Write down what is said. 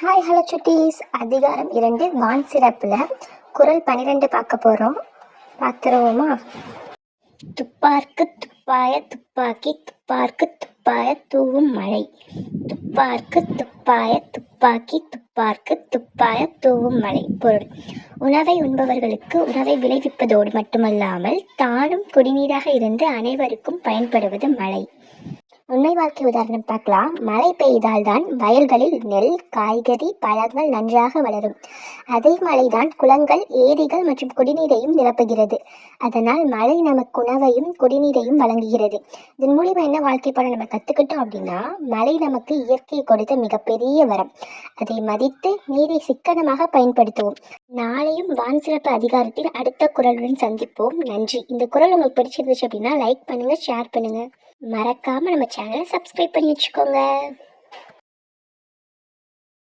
Hi hello சுட்டீஸ். அதிகாரம் 2 வான் சிறப்பில் குறள் 12 பார்க்க போகிறோம். பார்த்துருவோமா? துப்பார்க்கு துப்பாய துப்பாக்கி, துப்பார்க்கு துப்பாய தூவும் மழை. துப்பார்க்கு துப்பாய துப்பாக்கி, துப்பார்க்கு துப்பாய தூவும் மழை. பொருள்: உணவை உண்பவர்களுக்கு உணவை விளைவிப்பதோடு மட்டுமல்லாமல் தானும் குடிநீராக இருந்து அனைவருக்கும் பயன்படுவது மழை. உண்மை வாழ்க்கை உதாரணம் பார்க்கலாம். மழை பெய்தால்தான் வயல்களில் நெல், காய்கறி, பழங்கள் நன்றாக வளரும். அதே மழைதான் குளங்கள், ஏரிகள் மற்றும் குடிநீரையும் நிரப்புகிறது. அதனால் மழை நமக்கு உணவையும் குடிநீரையும் வழங்குகிறது. இதன் மூலிமா என்ன வாழ்க்கை பாடம் நம்ம கற்றுக்கிட்டோம் அப்படின்னா, மழை நமக்கு இயற்கை கொடுத்த மிகப்பெரிய வரம். அதை மதித்து நீரை சிக்கனமாக பயன்படுத்துவோம். நாளையும் வான் சிறப்பு அதிகாரத்தில் அடுத்த குறளுடன் சந்திப்போம். நன்றி. இந்த குறள் உங்களுக்கு பிடிச்சிருந்துச்சு அப்படின்னா லைக் பண்ணுங்க, ஷேர் பண்ணுங்க. மறக்காம நம்ம சேனலை சப்ஸ்கிரைப் பண்ணி வச்சுக்கோங்க.